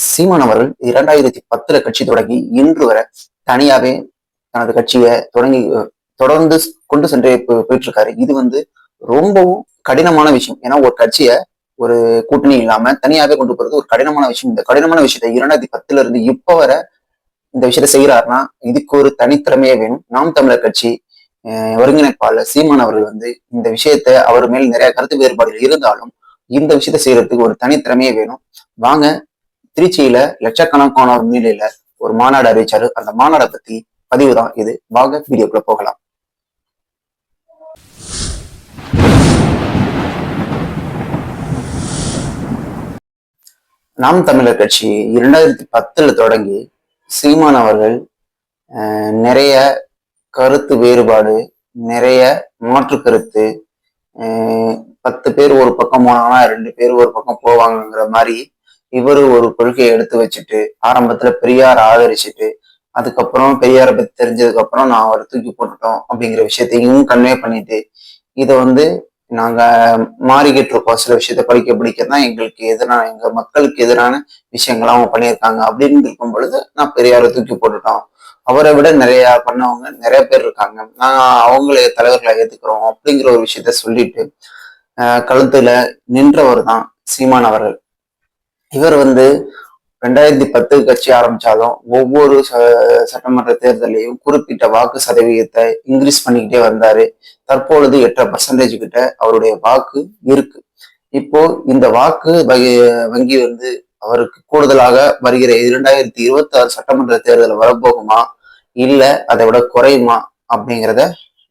சீமான் அவர்கள் 2010 கட்சி தொடங்கி இன்று வரை தனியாவே தனது கட்சியை தொடர்ந்து கொண்டு சென்றே போயிட்டு இருக்காரு. இது ரொம்பவும் கடினமான விஷயம். ஏன்னா ஒரு கட்சியை ஒரு கூட்டணி இல்லாம தனியாவே கொண்டு போறது ஒரு கடினமான விஷயம். இந்த கடினமான விஷயத்தை 2010 இருந்து இப்ப வர இந்த விஷயத்த செய்யறாருன்னா இதுக்கு ஒரு தனித்திறமையே வேணும். நாம் தமிழர் கட்சி ஒருங்கிணைப்பாளர் சீமான் அவர்கள் இந்த விஷயத்த அவர் மேல் நிறைய கருத்து வேறுபாடுகள் இருந்தாலும் இந்த விஷயத்த செய்யறதுக்கு ஒரு தனித்திறமையே வேணும். வாங்க, திருச்சியில லட்சக்கணக்கானோர் முன்னிலையில ஒரு மாநாடு அறிவிச்சாரு. அந்த மாநாடை பத்தி பதிவு தான் இது. வாங்க வீடியோக்குள்ள போகலாம். நாம் தமிழர் கட்சி 2010 தொடங்கி சீமான் அவர்கள் நிறைய கருத்து வேறுபாடு, நிறைய மாற்று கருத்து, 10 பேர் ஒரு பக்கம் போனாங்கன்னா 2 பேர் ஒரு பக்கம் போவாங்கங்கிற மாதிரி இவரு ஒரு கொள்கையை எடுத்து வச்சுட்டு ஆரம்பத்துல பெரியார் ஆதரிச்சுட்டு அதுக்கப்புறம் பெரியாரை பத்தி தெரிஞ்சதுக்கு அப்புறம் நான் அவரை தூக்கி போட்டுட்டோம் அப்படிங்கிற விஷயத்தையும் கன்வே பண்ணிட்டு இதை நாங்க மாறிக்கிட்டு இருக்கோம். சில விஷயத்த படிக்கத்தான் எங்களுக்கு எதிரான, எங்க மக்களுக்கு எதிரான விஷயங்கள் அவங்க பண்ணியிருக்காங்க அப்படின்னு இருக்கும் பொழுது நான் பெரியாரை தூக்கி போட்டுட்டோம், அவரை விட நிறைய பண்ணவங்க நிறைய பேர் இருக்காங்க, நான் அவங்கள தலைவர்களை ஏத்துக்கிறோம் அப்படிங்கிற ஒரு விஷயத்த சொல்லிட்டு கழுத்துல நின்றவர் தான் சீமான் அவர்கள். இவர் 2010 கட்சி ஆரம்பிச்சாலும் ஒவ்வொரு சட்டமன்ற தேர்தலையும் குறிப்பிட்ட வாக்கு சதவீதத்தை இன்க்ரீஸ் பண்ணிக்கிட்டே வந்தாரு. தற்பொழுது 8% கிட்ட அவருடைய வாக்கு இருக்கு. இப்போ இந்த வாக்கு வங்கி அவருக்கு கூடுதலாக வருகிற 2026 சட்டமன்ற தேர்தல் வரப்போகுமா இல்ல அதை விட குறையுமா அப்படிங்கிறத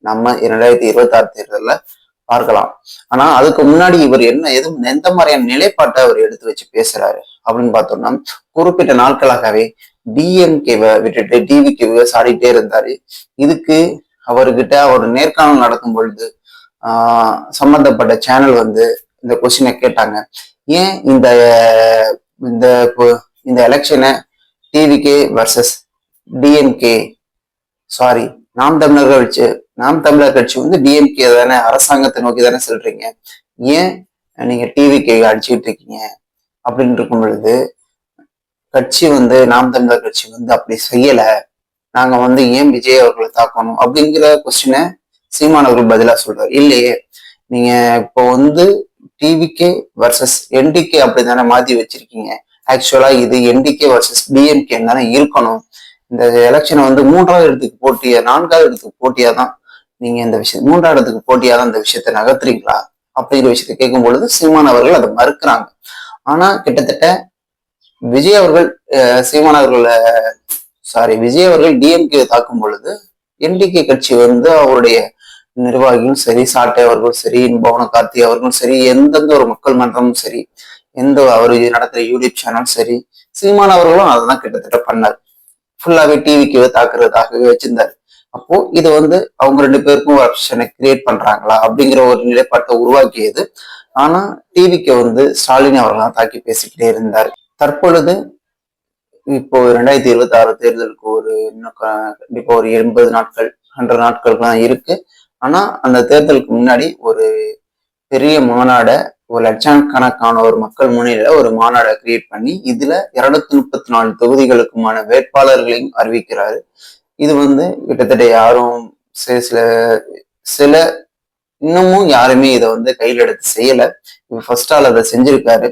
நம்ம 2026 தேர்தல்ல பார்க்கலாம். ஆனா அதுக்கு முன்னாடி இவர் எந்த மாதிரியான நிலைப்பாட்டை அவர் எடுத்து வச்சு பேசுறாரு அப்படின்னு பார்த்தோம்னா, குறிப்பிட்ட நாட்களாகவே டிஎம்கேவை விட்டுட்டு டிவிகேவை சாடிட்டே இருந்தாரு. இதுக்கு அவர்கிட்ட அவர் நேர்காணல் நடக்கும் பொழுது சம்பந்தப்பட்ட சேனல் இந்த கொஸ்டினை கேட்டாங்க. ஏன் இந்த இந்த இந்த எலெக்ஷனை டிவிகே வர்சஸ் டிஎம்கே சாரி நாம் தமிழர் கட்சி டிஎம்கே தானே, அரசாங்கத்தை நோக்கி தானே சொல்றீங்க, ஏன் நீங்க டிவிகே அடிச்சுட்டு இருக்கீங்க அப்படின்னு இருக்கும் பொழுது கட்சி நாம் தமிழர் கட்சி அப்படி செய்யல, நாங்க ஏன் விஜய் அவர்களை தாக்கணும் அப்படிங்கிற கொஸ்டினை சீமான் அவர்கள் பதிலா சொல்றாரு. இல்லையே, நீங்க இப்போ டிவிகே வர்சஸ் என்டிகே அப்படித்தானே மாத்தி வச்சிருக்கீங்க. ஆக்சுவலா இது என்டிகே வர்சஸ் டிஎம்கே தானே இருக்கணும். இந்த எலெக்ஷனை 3வது இடத்துக்கு போட்டியா 4வது இடத்துக்கு போட்டியா தான் நீங்க இந்த விஷயம் 3வது இடத்துக்கு போட்டியா தான் இந்த விஷயத்த நகர்த்துறீங்களா அப்படிங்கிற விஷயத்த கேட்கும் பொழுது சீமான் அவர்கள் அதை மறுக்கிறாங்க. ஆனா கிட்டத்தட்ட விஜய் அவர்கள் விஜய் அவர்கள் டிஎம்கே தாக்கும் பொழுது என்டிகே கட்சி அவருடைய நிர்வாகியும் சரி, சாட்டை அவர்களும் சரி, பவன கார்த்தி அவர்களும் சரி, எந்தெந்த ஒரு மக்கள் மன்றமும் சரி, எந்த அவர் நடத்துற யூடியூப் சேனலும் சரி, சீமான் அவர்களும் அதான் கிட்டத்தட்ட பண்ணார். ஃபுல்லாவே டிவிக்கு தாக்குறதுக்காகவே வச்சிருந்தாரு. அப்போ இது அவங்க 2 பேருக்கும் ஆப்ஷனை கிரியேட் பண்றாங்களா அப்படிங்கிற ஒரு நிலைப்பாட்டை உருவாக்கியது. ஆனா டிவிக்கு ஸ்டாலின் அவர்களாம் தாக்கி பேசிக்கிட்டே இருந்தார். தற்பொழுது இப்போ 2026 தேர்தலுக்கு கண்டிப்பா ஒரு 80 நாட்கள் 100 நாட்களுக்கு தான் இருக்கு. ஆனா அந்த தேர்தலுக்கு முன்னாடி ஒரு பெரிய மாநாட, ஒரு லட்சக்கணக்கான ஒரு மக்கள் முன்னிலையில ஒரு மாநாடை கிரியேட் பண்ணி இதுல 234 தொகுதிகளுக்குமான வேட்பாளர்களையும் அறிவிக்கிறாரு. இது கிட்டத்தட்ட யாரும் சில இன்னமும் யாருமே இதை கையில் எடுத்து செய்யல. ஃபர்ஸ்ட் ஆள் அதை செஞ்சிருக்காரு.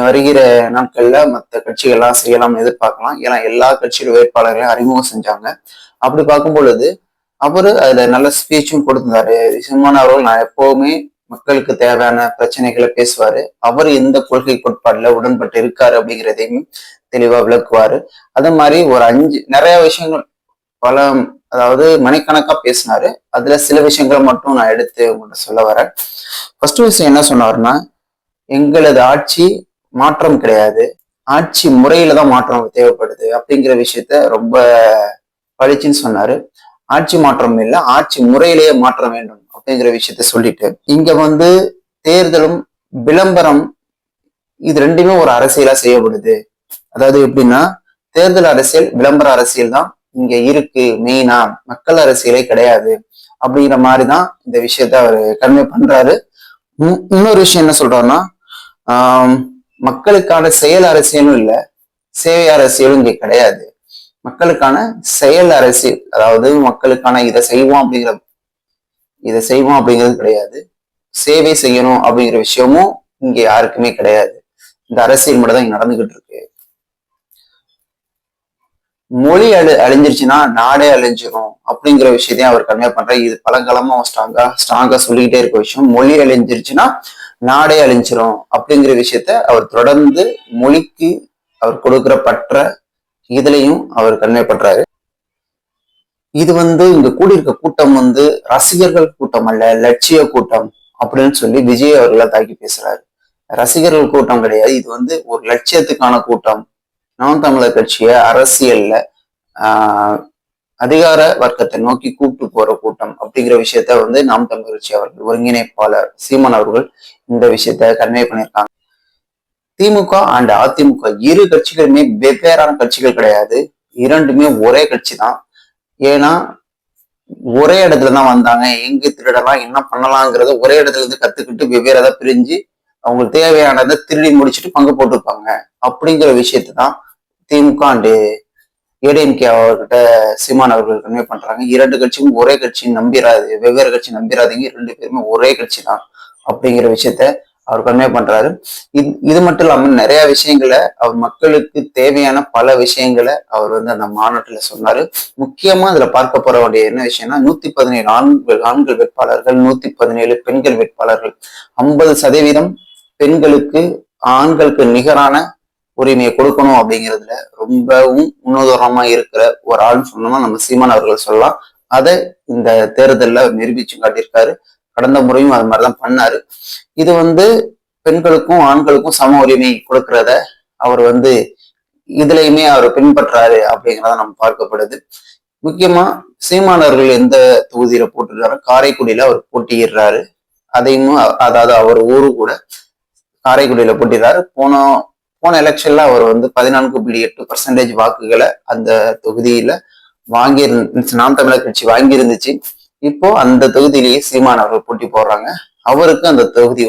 வருகிற நாட்கள்ல மற்ற கட்சிகள்லாம் செய்யலாம்னு எதிர்பார்க்கலாம். ஏன்னா எல்லா கட்சியோட வேட்பாளர்களையும் அறிமுகம் செஞ்சாங்க. அப்படி பார்க்கும் பொழுது அவரு அதுல நல்ல ஸ்பீச்சும் கொடுத்திருந்தாரு. சீமான் அவர்கள் நான் எப்பவுமே மக்களுக்கு தேவையான பிரச்சனைகளை பேசுவாரு, அவர் எந்த கொள்கை கோட்பாடுல உடன்பட்டு இருக்காரு அப்படிங்கிறதையும் தெளிவா விளக்குவாரு. அதே மாதிரி ஒரு நிறைய விஷயங்கள் அதாவது மணிக்கணக்கா பேசினாரு. அதுல சில விஷயங்களை மட்டும் நான் எடுத்து உங்கள்கிட்ட சொல்ல வரேன். ஃபர்ஸ்ட் விஷயம் என்ன சொன்னாருன்னா, எங்களது ஆட்சி மாற்றம் கிடையாது, ஆட்சி முறையில தான் மாற்றம் தேவைப்படுது அப்படிங்கிற விஷயத்த ரொம்ப பளிச்சுன்னு சொன்னாரு. ஆட்சி மாற்றம் இல்லை, ஆட்சி முறையிலேயே மாற்றம் வேண்டும் அப்படிங்கிற விஷயத்த சொல்லிட்டு இங்க தேர்தலும் விளம்பரம் இது ரெண்டுமே ஒரு அரசியலா செய்யப்படுது. அதாவது எப்படின்னா, தேர்தல் அரசியல் விளம்பர அரசியல் தான் இங்க இருக்கு, மெயினா மக்கள் அரசியலே கிடையாது அப்படிங்கிற மாதிரிதான் இந்த விஷயத்த அவர் கன்வே பண்றாரு. இன்னொரு விஷயம் என்ன சொல்றோம்னா, மக்களுக்கான செயல் அரசியலும் இல்லை, சேவை அரசியலும் இங்கே கிடையாது. மக்களுக்கான செயல் அரசியல், அதாவது மக்களுக்கான இதை செய்வோம் அப்படிங்கிறது கிடையாது. சேவை செய்யணும் அப்படிங்கிற விஷயமும் இங்க யாருக்குமே கிடையாது. இந்த அரசியல் மட்டும் தான் இங்க நடந்துகிட்டு இருக்கு. மொழி அழிஞ்சிருச்சுன்னா நாடே அழிஞ்சிரும் அப்படிங்கிற விஷயத்தையும் அவர் கன்வே பண்றாரு. இது பழங்காலமா ஸ்ட்ராங்கா சொல்லிக்கிட்டே இருக்க விஷயம். மொழி அழிஞ்சிருச்சுன்னா நாடே அழிஞ்சிரும் அப்படிங்கிற விஷயத்த அவர் தொடர்ந்து மொழிக்கு அவர் கொடுக்கிற பற்ற இதுலயும் அவர் கன்வே பண்றாரு. இது இங்க கூடியிருக்க கூட்டம் ரசிகர்கள் கூட்டம் அல்ல, லட்சிய கூட்டம் அப்படின்னு சொல்லி விஜய் அவர்களை தாக்கி பேசுறாரு. ரசிகர்கள் கூட்டம் கிடையாது, இது ஒரு லட்சியத்துக்கான கூட்டம். நாம் தமிழர் கட்சியை அரசியல்ல அதிகார வர்க்கத்தை நோக்கி கூப்பிட்டு போற கூட்டம் அப்படிங்கிற விஷயத்த நாம் தமிழர் கட்சி அவர்கள் ஒருங்கிணைப்பாளர் சீமான் அவர்கள் இந்த விஷயத்த கன்வே பண்ணியிருக்காங்க. திமுக அண்ட் அதிமுக இரு கட்சிகளுமே வெவ்வேறான கட்சிகள் கிடையாது, இரண்டுமே ஒரே கட்சி தான். ஏன்னா ஒரே இடத்துலதான் வந்தாங்க, எங்க திருடலாம் என்ன பண்ணலாங்கிறத ஒரே இடத்துல இருந்து கத்துக்கிட்டு வெவ்வேறதா பிரிஞ்சு அவங்களுக்கு தேவையானதை திருடி முடிச்சுட்டு பங்கு போட்டிருப்பாங்க. அப்படிங்கிற விஷயத்தை தான் திமுக அண்டு ஏடிஎம்கே அவர்கிட்ட சீமான் அவர்கள் கன்வே பண்றாங்க. இரண்டு கட்சியும் ஒரே கட்சி நம்பிராது, வெவ்வேறு கட்சி நம்பிராதீங்க, ரெண்டு பேருமே ஒரே கட்சி தான் அப்படிங்கிற விஷயத்த அவர் கன்வே பண்றாரு. இது மட்டும் இல்லாம நிறைய விஷயங்களை அவர் மக்களுக்கு தேவையான பல விஷயங்களை அவர் அந்த மாநாட்டுல சொன்னாரு. முக்கியமா அதுல பார்க்க போற வேண்டிய என்ன விஷயம்னா 117 ஆண்கள் வேட்பாளர்கள், 117 பெண்கள் வேட்பாளர்கள், 50% பெண்களுக்கு ஆண்களுக்கு நிகரான உரிமையை கொடுக்கணும் அப்படிங்கிறதுல ரொம்பவும் முன்னுதாரணமா இருக்கிற ஒரு ஆள்னு சொன்னோம்னா நம்ம சீமான் அவர்கள் சொல்லலாம். அதை இந்த தேர்தல்ல நிரூபிச்சு காட்டியிருக்காரு. கடந்த முறையும் அது மாதிரிதான் பண்ணாரு. இது பெண்களுக்கும் ஆண்களுக்கும் சம உரிமை கொடுக்கறத அவர் இதுலயுமே அவர் பின்பற்றாரு அப்படிங்கிறத நம்ம பார்க்கப்படுது. முக்கியமா சீமானவர்கள் எந்த தொகுதியில போட்டிருக்காரு, காரைக்குடியில அவர் போட்டியிடுறாரு. அதையும் அதாவது அவர் ஊரு கூட காரைக்குடியில போட்டிடுறாரு. போன எலெக்ஷன்ல அவர் 14.8% வாக்குகளை அந்த தொகுதியில நாம் தமிழர் கட்சி வாங்கியிருந்துச்சு. இப்போ அந்த தொகுதியிலேயே சீமான் அவர்கள் போட்டி போடுறாங்க. அவருக்கு அந்த தொகுதி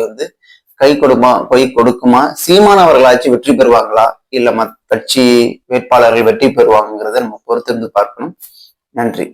கை கொடுக்குமா, சீமான் அவர்களாச்சும் வெற்றி பெறுவாங்களா, இல்ல கட்சி வேட்பாளர்கள் வெற்றி பெறுவாங்கிறத நம்ம பொறுத்திருந்து பார்க்கணும். நன்றி.